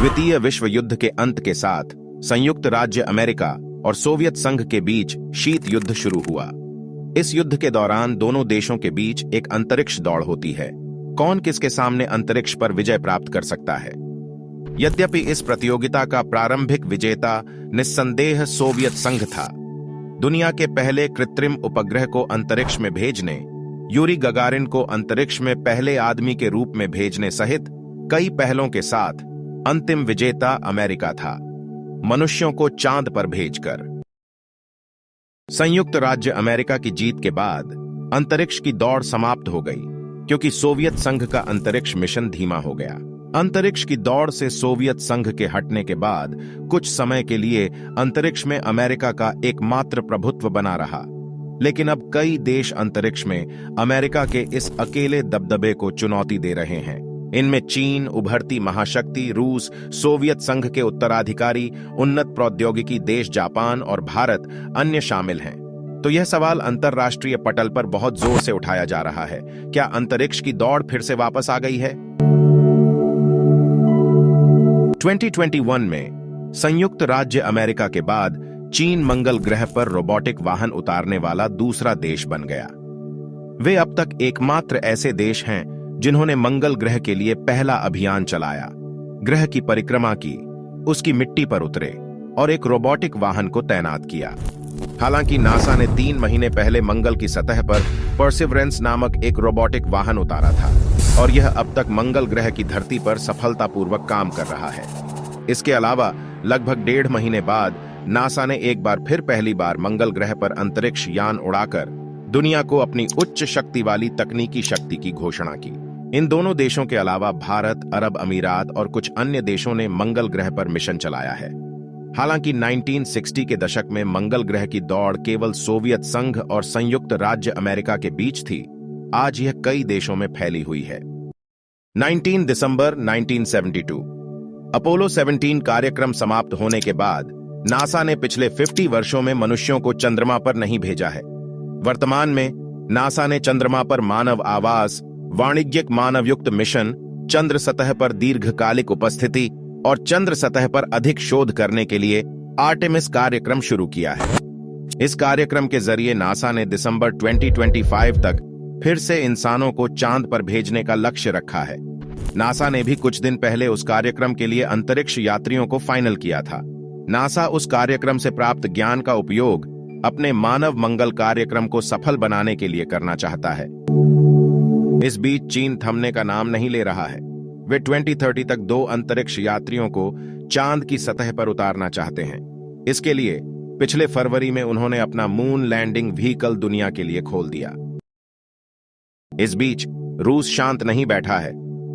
द्वितीय विश्व युद्ध के अंत के साथ संयुक्त राज्य अमेरिका और सोवियत संघ के बीच शीत युद्ध शुरू हुआ। इस युद्ध के दौरान दोनों देशों के बीच एक अंतरिक्ष दौड़ होती है, कौन किसके सामने अंतरिक्ष पर विजय प्राप्त कर सकता है। यद्यपि इस प्रतियोगिता का प्रारंभिक विजेता निस्संदेह सोवियत संघ था। दुनिया के पहले कृत्रिम उपग्रह को अंतरिक्ष में भेजने, यूरी गगारिन को अंतरिक्ष में पहले आदमी के रूप में भेजने सहित कई पहलों के साथ अंतिम विजेता अमेरिका था, मनुष्यों को चांद पर भेजकर। संयुक्त राज्य अमेरिका की जीत के बाद अंतरिक्ष की दौड़ समाप्त हो गई, क्योंकि सोवियत संघ का अंतरिक्ष मिशन धीमा हो गया। अंतरिक्ष की दौड़ से सोवियत संघ के हटने के बाद कुछ समय के लिए अंतरिक्ष में अमेरिका का एकमात्र प्रभुत्व बना रहा, लेकिन अब कई देश अंतरिक्ष में अमेरिका के इस अकेले दबदबे को चुनौती दे रहे हैं। इनमें चीन, उभरती महाशक्ति रूस, सोवियत संघ के उत्तराधिकारी उन्नत प्रौद्योगिकी देश जापान और भारत अन्य शामिल हैं। तो यह सवाल अंतरराष्ट्रीय पटल पर बहुत जोर से उठाया जा रहा है, क्या अंतरिक्ष की दौड़ फिर से वापस आ गई है? 2021 में संयुक्त राज्य अमेरिका के बाद चीन मंगल ग्रह पर रोबोटिक वाहन उतारने वाला दूसरा देश बन गया। वे अब तक एकमात्र ऐसे देश हैं जिन्होंने मंगल ग्रह के लिए पहला अभियान चलाया, ग्रह की परिक्रमा की, उसकी मिट्टी पर उतरे और एक रोबोटिक वाहन को तैनात किया। हालांकि नासा ने 3 महीने पहले मंगल की सतह पर परसिवरेंस नामक एक रोबोटिक वाहन उतारा था और यह अब तक मंगल ग्रह की धरती पर सफलतापूर्वक काम कर रहा है। इसके अलावा लगभग 1.5 महीने बाद नासा ने एक बार फिर पहली बार मंगल ग्रह पर अंतरिक्ष यान उड़ाकर दुनिया को अपनी उच्च शक्ति वाली तकनीकी शक्ति की घोषणा की। इन दोनों देशों के अलावा भारत, अरब अमीरात और कुछ अन्य देशों ने मंगल ग्रह पर मिशन चलाया है। हालांकि 1960 के दशक में मंगल ग्रह की दौड़ केवल सोवियत संघ और संयुक्त राज्य अमेरिका के बीच थी, आज यह कई देशों में फैली हुई है। 19 दिसंबर 1972 अपोलो 17 कार्यक्रम समाप्त होने के बाद नासा ने पिछले 50 वर्षों में मनुष्यों को चंद्रमा पर नहीं भेजा है। वर्तमान में नासा ने चंद्रमा पर मानव आवास, वाणिज्यिक मानवयुक्त मिशन, चंद्र सतह पर दीर्घकालिक उपस्थिति और चंद्र सतह पर अधिक शोध करने के लिए आर्टेमिस कार्यक्रम शुरू किया है। इस कार्यक्रम के जरिए नासा ने दिसंबर 2025 तक फिर से इंसानों को चांद पर भेजने का लक्ष्य रखा है। नासा ने भी कुछ दिन पहले उस कार्यक्रम के लिए अंतरिक्ष यात्रियों को फाइनल किया था। नासा उस कार्यक्रम से प्राप्त ज्ञान का उपयोग अपने मानव मंगल कार्यक्रम को सफल बनाने के लिए करना चाहता है। इस बीच चीन थमने का नाम नहीं ले रहा है। वे 2030 तक 2 अंतरिक्ष यात्रियों को चांद की सतह पर उतारना चाहते हैं। इसके लिए पिछले फरवरी में उन्होंने अपना मून लैंडिंग व्हीकल दुनिया के लिए खोल दिया। इस बीच रूस शांत नहीं बैठा है।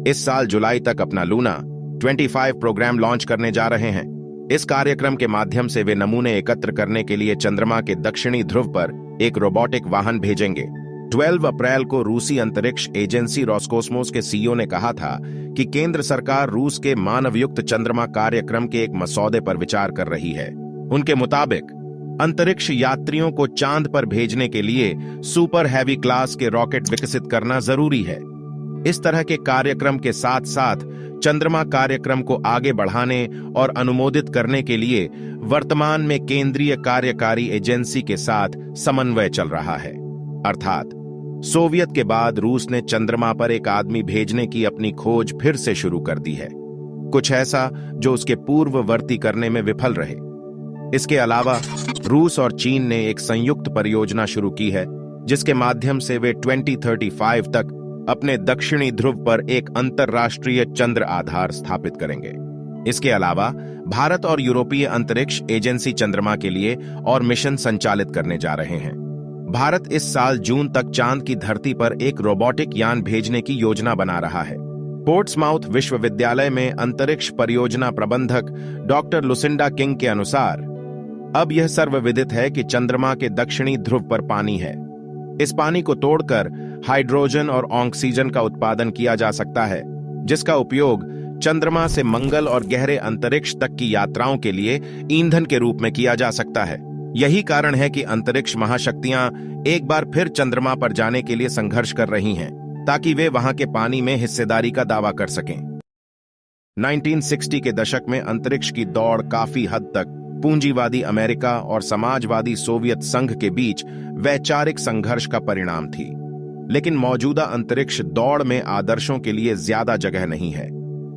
इस साल जुलाई तक अपना लूना 25 प्रोग्राम लॉन्च करने जा रहे हैं। इस कार्यक्रम के माध्यम से वे नमूने एकत्र करने के लिए चंद्रमा के दक्षिणी ध्रुव पर एक रोबोटिक वाहन भेजेंगे। 12 अप्रैल को रूसी अंतरिक्ष एजेंसी रोसकोस्मोस के सीईओ ने कहा था कि केंद्र सरकार रूस के मानवयुक्त चंद्रमा कार्यक्रम के एक मसौदे पर विचार कर रही है। उनके मुताबिक अंतरिक्ष यात्रियों को चांद पर भेजने के लिए सुपर हैवी क्लास के रॉकेट विकसित करना जरूरी है। इस तरह के कार्यक्रम के साथ साथ चंद्रमा कार्यक्रम को आगे बढ़ाने और अनुमोदित करने के लिए वर्तमान में केंद्रीय कार्यकारी एजेंसी के साथ समन्वय चल रहा है। अर्थात सोवियत के बाद रूस ने चंद्रमा पर एक आदमी भेजने की अपनी खोज फिर से शुरू कर दी है, कुछ ऐसा जो उसके पूर्ववर्ती करने में विफल रहे। इसके अलावा रूस और चीन ने एक संयुक्त परियोजना शुरू की है, जिसके माध्यम से वे 2035 तक अपने दक्षिणी ध्रुव पर एक अंतरराष्ट्रीय चंद्र आधार स्थापित करेंगे। इसके अलावा भारत और यूरोपीय अंतरिक्ष एजेंसी चंद्रमा के लिए और मिशन संचालित करने जा रहे हैं। भारत इस साल जून तक चांद की धरती पर एक रोबोटिक यान भेजने की योजना बना रहा है। पोर्ट्समाउथ विश्वविद्यालय में अंतरिक्ष परियोजना प्रबंधक डॉक्टर लुसिंडा किंग के अनुसार अब यह सर्वविदित है कि चंद्रमा के दक्षिणी ध्रुव पर पानी है। इस पानी को तोड़कर हाइड्रोजन और ऑक्सीजन का उत्पादन किया जा सकता है, जिसका उपयोग चंद्रमा से मंगल और गहरे अंतरिक्ष तक की यात्राओं के लिए ईंधन के रूप में किया जा सकता है। यही कारण है कि अंतरिक्ष महाशक्तियां एक बार फिर चंद्रमा पर जाने के लिए संघर्ष कर रही हैं, ताकि वे वहां के पानी में हिस्सेदारी का दावा कर सकें। 1960 के दशक में अंतरिक्ष की दौड़ काफी हद तक पूंजीवादी अमेरिका और समाजवादी सोवियत संघ के बीच वैचारिक संघर्ष का परिणाम थी। लेकिन मौजूदा अंतरिक्ष दौड़ में आदर्शों के लिए ज्यादा जगह नहीं है।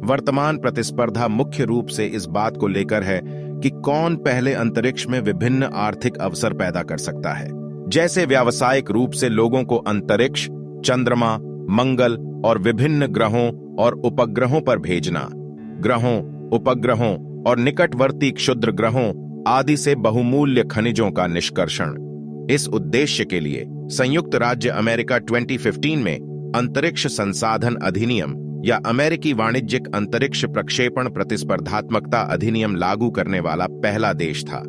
वर्तमान प्रतिस्पर्धा मुख्य रूप से इस बात को लेकर है कि कौन पहले अंतरिक्ष में विभिन्न आर्थिक अवसर पैदा कर सकता है, जैसे व्यावसायिक रूप से लोगों को अंतरिक्ष, चंद्रमा, मंगल और विभिन्न ग्रहों और उपग्रहों पर भेजना, ग्रहों, उपग्रहों और निकटवर्ती क्षुद्र ग्रहों आदि से बहुमूल्य खनिजों का निष्कर्षण। इस उद्देश्य के लिए संयुक्त राज्य अमेरिका 2015 में अंतरिक्ष संसाधन अधिनियम या अमेरिकी वाणिज्यिक अंतरिक्ष प्रक्षेपण प्रतिस्पर्धात्मकता अधिनियम लागू करने वाला पहला देश था,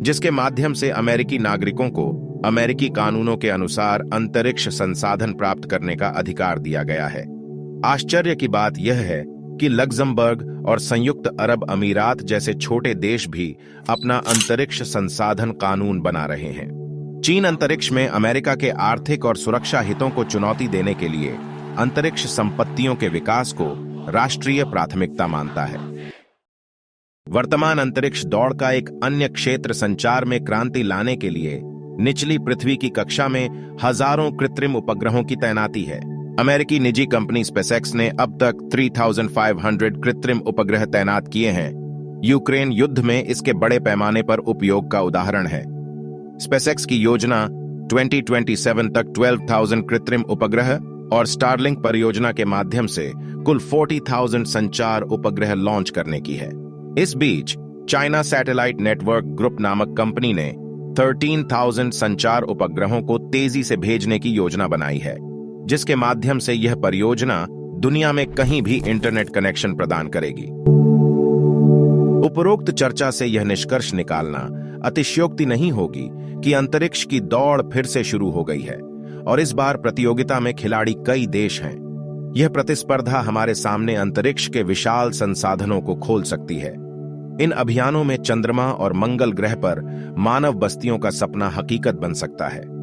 जिसके माध्यम से अमेरिकी नागरिकों को अमेरिकी कानूनों के अनुसार अंतरिक्ष संसाधन प्राप्त करने का अधिकार दिया गया है। आश्चर्य की बात यह है कि लग्जमबर्ग और संयुक्त अरब अमीरात जैसे छोटे देश भी अपना अंतरिक्ष संसाधन कानून बना रहे हैं। चीन अंतरिक्ष में अमेरिका के आर्थिक और सुरक्षा हितों को चुनौती देने के लिए अंतरिक्ष संपत्तियों के विकास को राष्ट्रीय प्राथमिकता मानता है। वर्तमान अंतरिक्ष दौड़ का एक अन्य क्षेत्र संचार में क्रांति लाने के लिए निचली पृथ्वी की कक्षा में हजारों कृत्रिम उपग्रहों की तैनाती है। अमेरिकी निजी कंपनी स्पेसएक्स ने अब तक 3,500 कृत्रिम उपग्रह तैनात किए हैं। यूक्रेन युद्ध में इसके बड़े पैमाने पर उपयोग का उदाहरण है। स्पेसएक्स की योजना 2027 तक 12,000 कृत्रिम उपग्रह और स्टारलिंक परियोजना के माध्यम से कुल 40,000 संचार उपग्रह लॉन्च करने की है। इस बीच चाइना सैटेलाइट नेटवर्क ग्रुप नामक कंपनी ने 13,000 संचार उपग्रहों को तेजी से भेजने की योजना बनाई है, जिसके माध्यम से यह परियोजना दुनिया में कहीं भी इंटरनेट कनेक्शन प्रदान करेगी। उपरोक्त चर्चा से यह निष्कर्ष निकालना अतिशयोक्ति नहीं होगी कि अंतरिक्ष की दौड़ फिर से शुरू हो गई है और इस बार प्रतियोगिता में खिलाड़ी कई देश हैं। यह प्रतिस्पर्धा हमारे सामने अंतरिक्ष के विशाल संसाधनों को खोल सकती है। इन अभियानों में चंद्रमा और मंगल ग्रह पर मानव बस्तियों का सपना हकीकत बन सकता है।